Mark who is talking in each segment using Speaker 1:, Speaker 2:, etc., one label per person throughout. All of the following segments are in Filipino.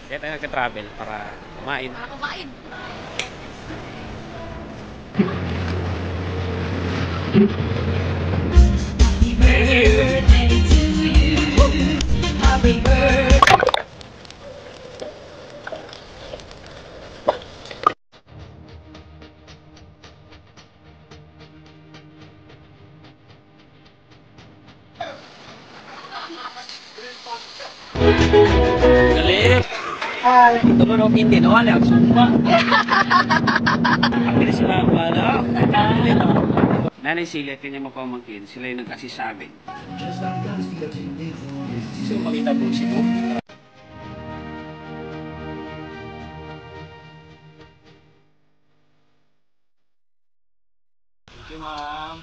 Speaker 1: Kaya tayo nagka-travel para kumain.
Speaker 2: Para kumain.
Speaker 3: Happy birthday to you. Happy birthday.
Speaker 1: Galing! Tulunok hindi, nawala ang sumba. Ang bilis sila, wala. Nanay sila, kanya mapamangkin, sila yung nagkasisabi. Gusto mo makita po si mo? Thank you, ma'am.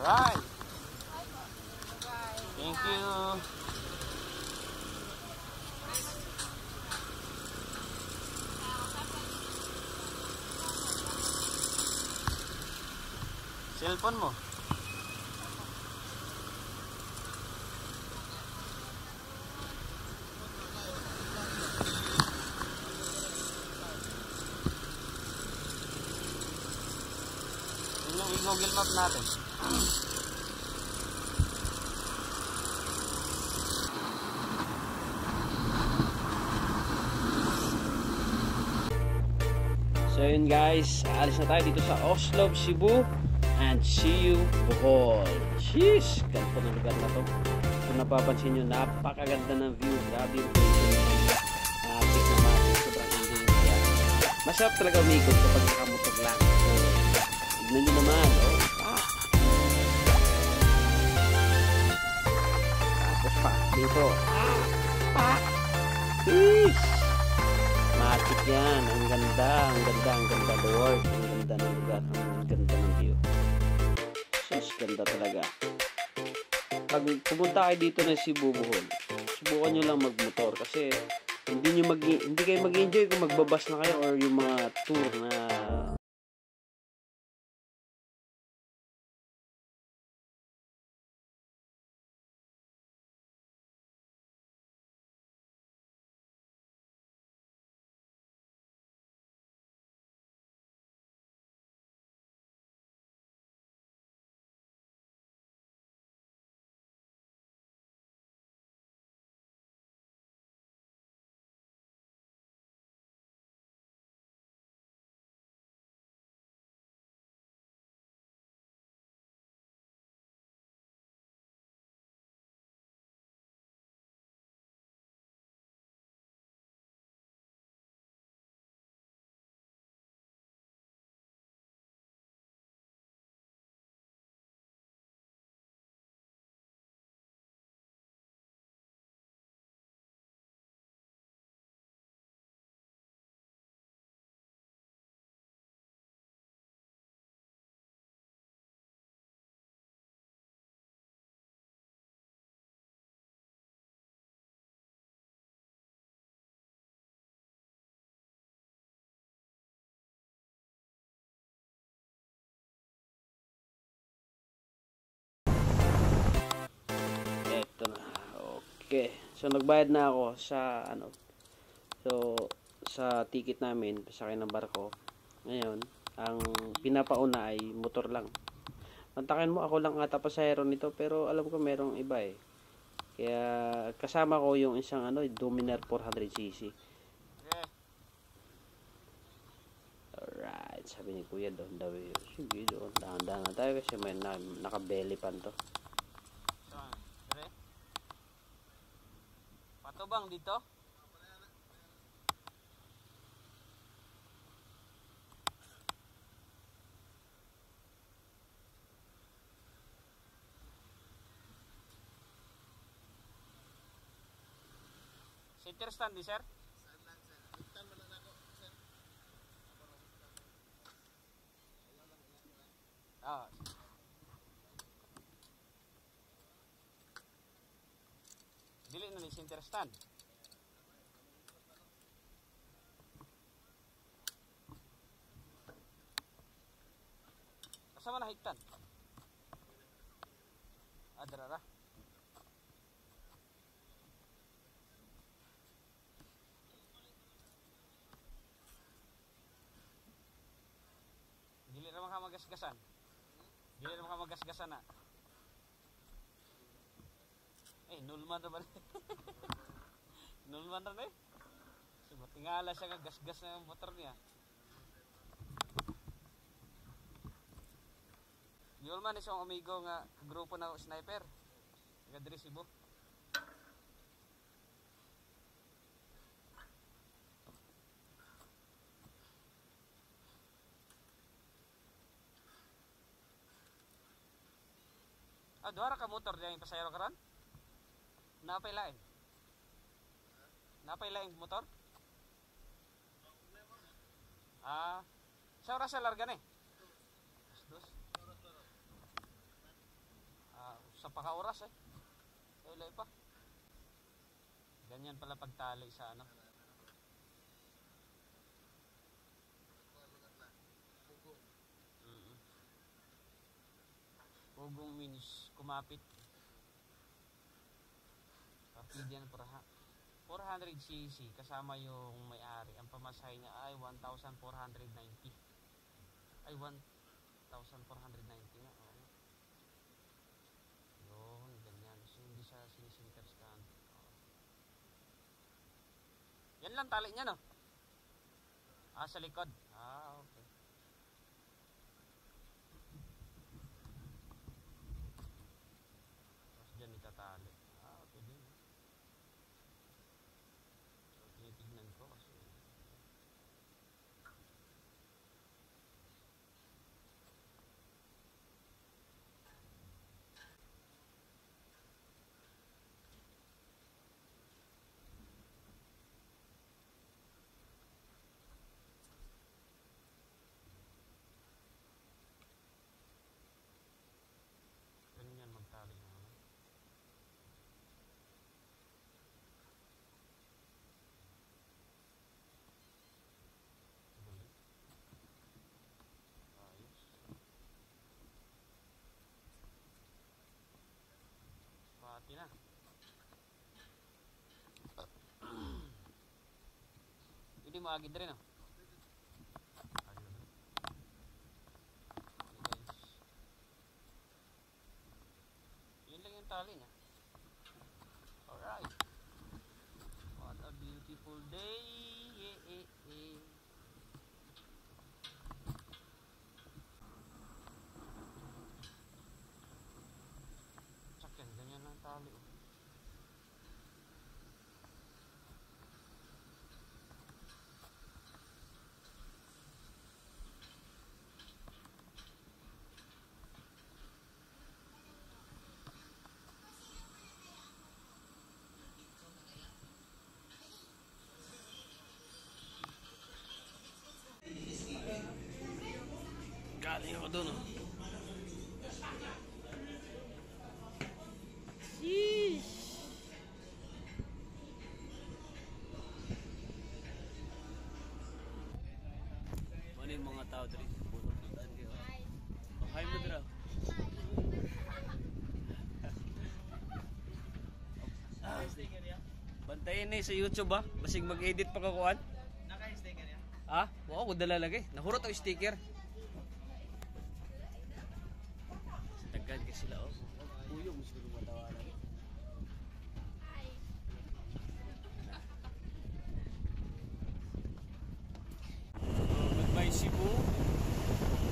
Speaker 1: Alright. Thank you. Cellphone mo. Yun yung i-Google Map natin. So yun guys, alis na tayo dito sa Oslo, Cebu and see you Bohol. Sheesh! Ganda ng lugar na to. Kung napapansin nyo, napakaganda ng view. Grabe yung picture. Matik na matik. Sobrang enjoy yung kaya. Masarap talaga umikot kapag nakamotor lang. So, tignan nyo naman. Oh. Tapos pa, dito. Sheesh! Matik yan. Ang ganda, ang ganda, ang ganda. Lord, ang ganda ng lugar. Ang ganda ng view. Sus, ganda talaga. Pag pumunta kayo dito ng Cebu, Bohol, subukan nyo lang magmotor kasi hindi kayo mag-enjoy kung magbabas na kayo or yung mga tour na eto na. Okay. So nagbayad na ako sa sa ticket namin sa akin ng barko. Ngayon, ang pinapauna ay motor lang. Mantakin mo, ako lang ata pasahero nito pero alam ko merong iba eh. Kaya kasama ko yung isang Dominar 400cc. Alright, sabi ni Kuya doon daw yun. Sige doon, dahan-dahan na tayo kasi may naka-belly pan to. Patubang dito? Center stand di sir? Ah. Dili na ni center stand. Asa man nahigtan? Adrara. Dili naman ka magasgasan. Dili naman ka magasgasan na. Nulman na ba? Nulman na eh. So, matingala siya nga gasgas na yung motor niya. Nulman isang amigo nga grupo na sniper. Taga-diri Cebu. Duhara ka motor diyan pasayro karon? Napay lain? Napay lain motor? Sa oras sa larga ni? Dos. Sa paka oras Ilay pa. Ganyan pala pagtali sa ano. Pugong means kumapit. Rapid yan 400cc kasama yung may-ari. Ang pamasahe niya ay 1,490. Ay 1,490 nga. Yun, ganyan. So, hindi siya sinisinterscan. Yan lang tali niya, no? Sa likod. Okay. Diyan itatali. Okay din. So, tinitignan ko kasi ganyan magtali na. Pati na. Hindi mo agad rin, no? Yun lang yung tali niya. Alright. What a beautiful day. Sakyan, ganyan lang tali. Galing ako doon, Sheesh! Ano yung mga tao dito? Hi mo dito. Bantayin na sa YouTube basig mag-edit pa kakuan.
Speaker 2: Naka-sticker yan?
Speaker 1: Wow, ko dala lagi. Nahurot ang sticker. Tagad ka sila Puyo mo siguro matawanan. Goodbye Cebu.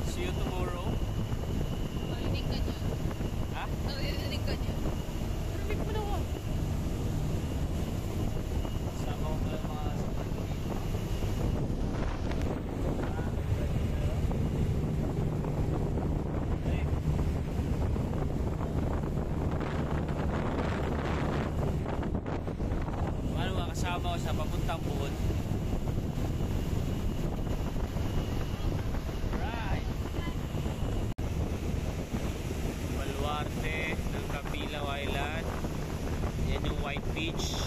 Speaker 1: See you tomorrow.
Speaker 4: Marinig ka niya. Marinig ka niya.
Speaker 1: Marinig mo na ako. Sama ko pala mga sapat ko dito. Kasama ko sa papuntang Buhol. Right. Baluarte ng Capilaw Island. Yan yung White Beach.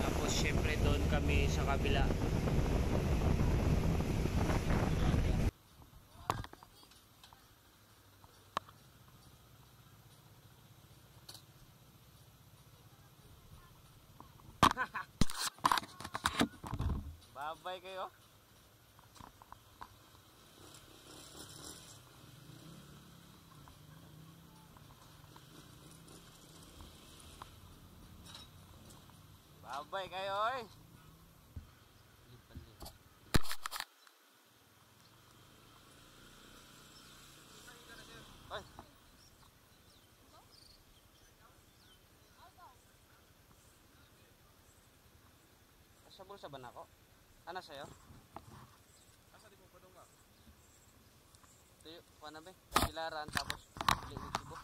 Speaker 1: Tapos syempre doon kami sa kabila. Babay kayo. Babay kayo eh. Ay. Sa bulsa ba nako? Ano sa'yo?
Speaker 2: Asa di mo pa dong ka?
Speaker 1: Tuyo, paano ba? Pilaran tapos linig Cebu.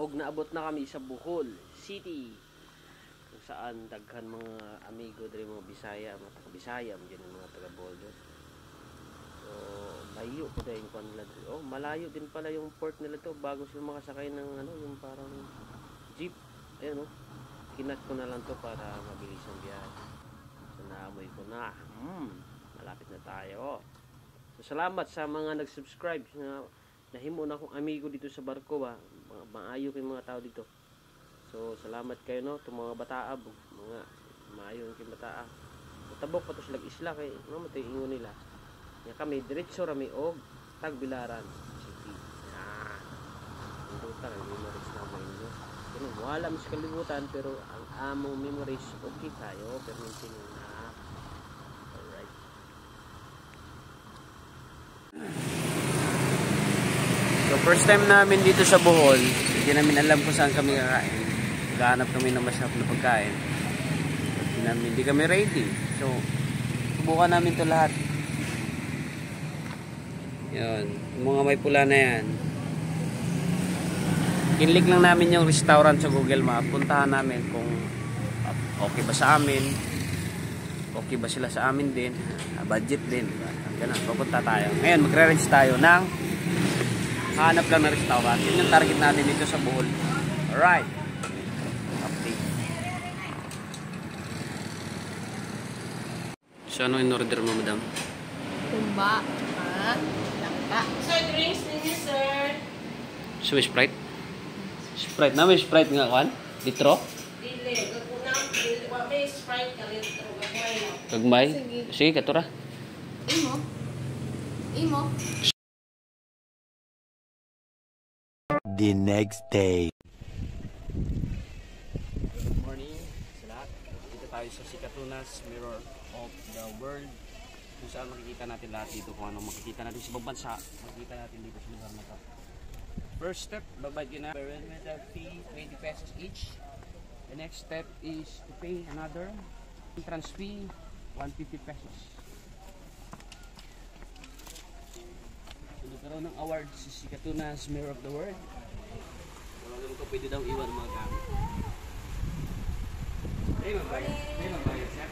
Speaker 1: Og naabot na kami sa Bohol City. Kung saan daghan mga amigo diri mga Bisaya, mga taga Bisaya, mga taga Bohol. So, layo ko dahil yung nila. Oh, malayo din pala yung port nila to bago sila makasakay ng ano, yung parang jeep. Ayun, oh. Kinat ko na lang to para mabilis ang biyahe. So, naamoy ko na. Malapit na tayo. So, salamat sa mga nag-subscribe na nahimo na akong amigo dito sa barko ba. Maayo kayong mga tao dito. So, salamat kayo no, itong mga bataab, mga maayo kayong bataab. Tabok pa to sila isla kay mamatay ingon nila. Nya kami diretso rami og Tagbilaran City. Ang ruta ng memories namin no. Kung wala mas kalibutan pero ang among memories okay tayo pero minsan na. Alright. So first time namin dito sa Bohol, hindi namin alam kung saan kami kakain. Naghahanap kami ng masarap na pagkain. Hindi kami ready. So subukan namin to lahat. Yun, yung mga may pula na yan. Kinlik lang namin yung restaurant sa Google Map. Puntahan namin kung okay ba sa amin. Okay ba sila sa amin din. Budget din. Ganun, pupunta tayo. Ngayon, magre-range tayo ng hanap lang na restaurant. Yun yung target natin dito sa Bohol. Alright. Update. So, ano in-order mo, madam?
Speaker 4: Tumba. Langka.
Speaker 3: Sir, drinks ninyo, sir.
Speaker 1: So, Sprite? Sprite na? May Sprite nga kan? Litro?
Speaker 3: Dili. Kagunang, dili. May Sprite ka litro. Gagmay.
Speaker 1: Gagmay?
Speaker 4: Sige.
Speaker 1: Sige, katura.
Speaker 4: Imo. Imo.
Speaker 5: The next day.
Speaker 1: Good morning sa lahat. Dito tayo sa Sikatunas Mirror of the World. Kung saan makikita natin lahat dito. Kung anong makikita natin sa ibang bansa. Makikita natin dito sa lugar na to. First step, babayad yun na. Perimeter fee, 20 pesos each. The next step is to pay another entrance fee, 150 pesos. So, nagkaroon ng award sa Sikatunas Mirror of the World. Wala naman ko pwede daw iwan mga gamit. Ay, mabayad. Ay, mabayad siya.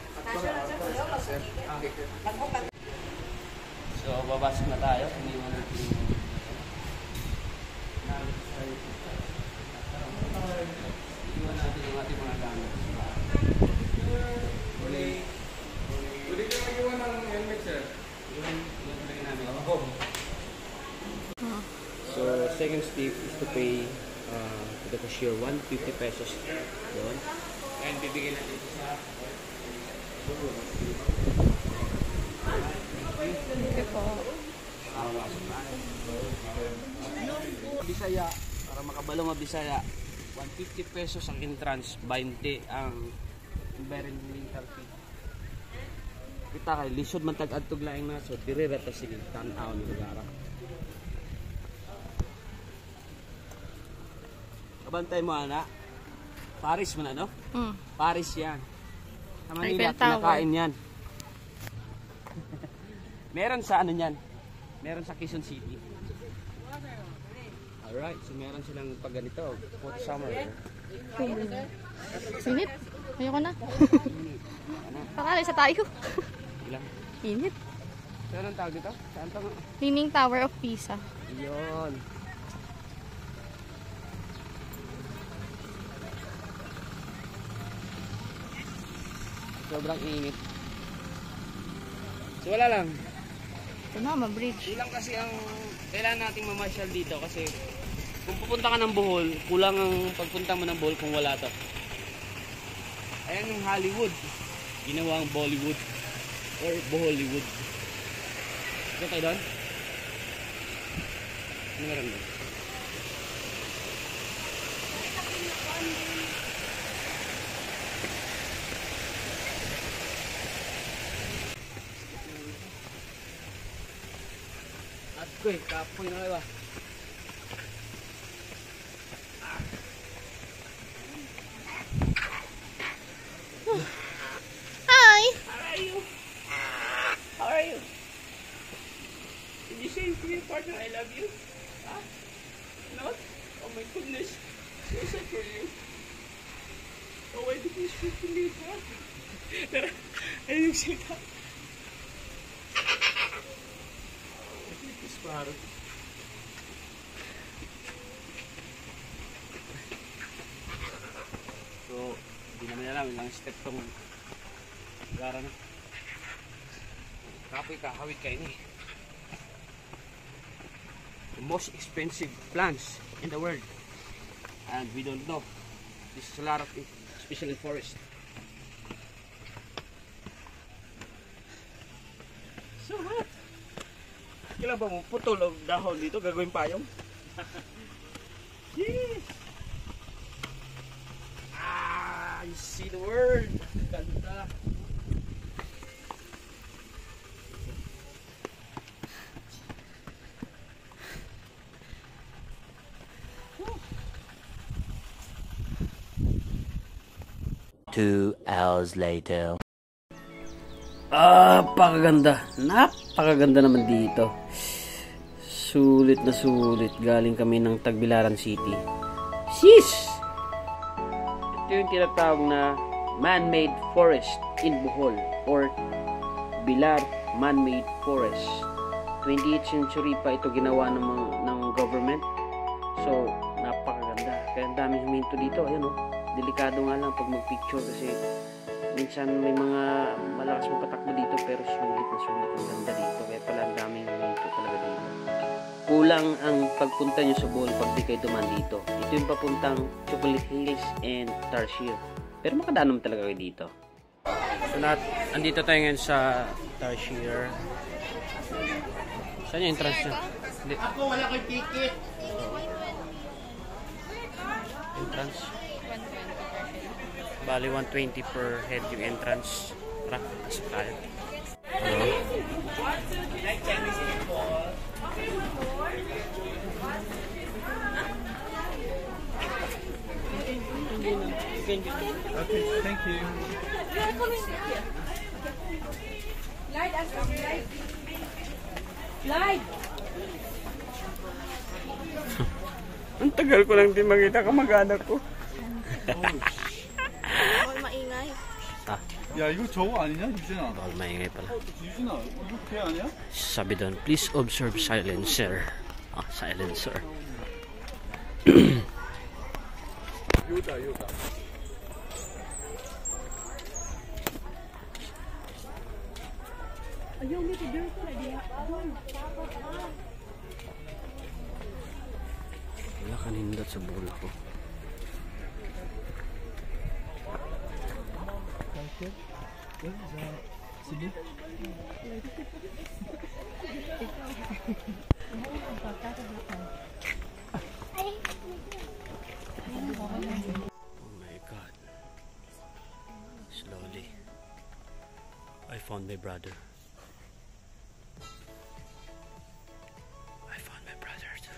Speaker 1: So, babasok na tayo. Iniwan natin yung iwan natin yung ating mga gamit.
Speaker 2: Pwede ka mag-iwan ng helmet, sir?
Speaker 1: Iwan talaga namin. So, second step is to pay to the cashier 150 pesos doon. And bibigyan natin ito sa
Speaker 4: Okay po.
Speaker 1: Bisaya, para makabalo mabisaya, 150 pesos ang entrance, 20 ang environmental fee. Kita kay lisod man tag-adtog laing na so dire ra ta sige tan-aw ni lugar. Kabantay mo ana. Paris man ano? Paris yan. Sa Manila
Speaker 4: Eiffel Tower.
Speaker 1: kinakain yan. Meron sa ano yan? Meron sa Quezon City. Alright, so meron silang pag ganito, hot summer.
Speaker 4: Sinit. Ayoko na. Pakali sa tayo.
Speaker 1: Ilang?
Speaker 4: Init.
Speaker 1: So anong tawag dito? Saan to?
Speaker 4: Leaning Tower of Pisa.
Speaker 1: Yun. Sobrang init. So wala lang.
Speaker 4: Ito na, ma-bridge.
Speaker 1: Ilang kasi ang kailangan nating mamasyal dito kasi Kung pupunta ka ng Bohol, kulang ang pagpunta mo ng Bohol kung wala to. Ayan yung Hollywood. Ginawang Bollywood. Or Bohollywood. Ito tayo doon? Ano meron doon? At ko eh, kapoy na kayo ba?
Speaker 4: Hi!
Speaker 1: How are you? How are you? Did you say to your partner I love you? Huh? Not? Oh my goodness. So sad for you. Oh, why did you speak to me? Huh? Tara, ayun yung salita. Disparo. So, hindi naman alam ilang step tong gara na. Kapoy kakawit kayo ni. The most expensive plants in the world. And we don't know. This is a lot of it, especially forest. So what? Kailan ba mo putol o dahon dito? Gagawin payong? Yes! Ah, you see the world. Ganda.
Speaker 5: Two hours later.
Speaker 1: Pakaganda. Napakaganda naman dito. Sulit na sulit. Galing kami ng Tagbilaran City. Sis! Ito yung tinatawag na man-made forest in Bohol or Bilar Man-Made Forest. 28th century pa ito ginawa ng government. So, napakaganda. Kaya ang daming huminto dito. Ayun, oh. Delikado nga lang pag mag-picture kasi minsan may mga malakas mapatakbo dito pero sulit na sulit ang ganda dito. Kaya pala ang daming huminto talaga dito. Kulang ang pagpunta nyo sa Bohol pag di kayo duman dito. Ito yung papuntang Chocolate Hills and Tarsier. Pero makadaan naman talaga kayo dito. So, andito tayo ngayon sa Tarsier. Saan yung entrance nyo?
Speaker 2: Ako, wala kang ticket.
Speaker 1: Entrance. Bali 120 per head yung entrance. Tara, pasok tayo.
Speaker 2: Okay, thank you.
Speaker 1: Ang tagal ko lang din makita kamag-anak ko.
Speaker 4: 마잉아이.
Speaker 2: 야, 이거 저거 아니냐, 유진아?
Speaker 1: Maingay pala.
Speaker 2: 유진아, 이거 걔 아니야?
Speaker 1: Sabi doon, please observe silencer. Silencer.
Speaker 2: 요다, 요다.
Speaker 1: Wala kanindot sa buhol ko. Oh my God. Slowly. I found my brother. I found my brother too.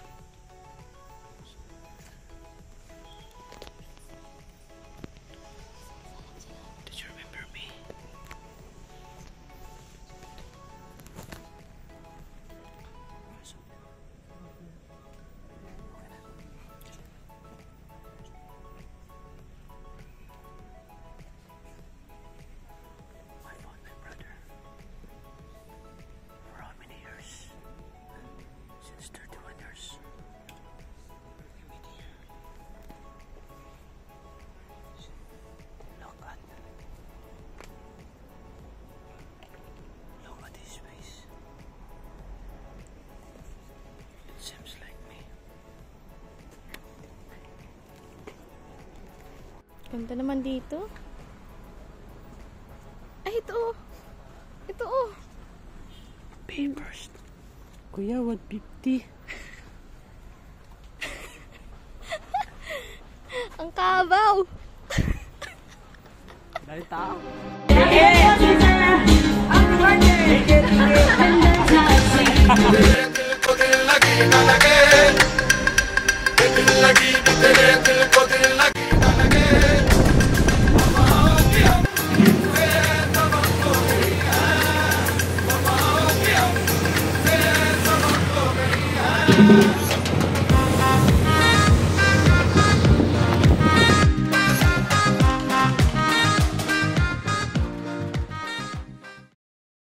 Speaker 1: Did you remember me? I found my brother.
Speaker 4: Ganda naman dito. Ay, ito oh. Ito oh.
Speaker 1: Papers. Kuya, 150.
Speaker 4: Ang kabaw.
Speaker 1: Dahil tao.
Speaker 6: lagi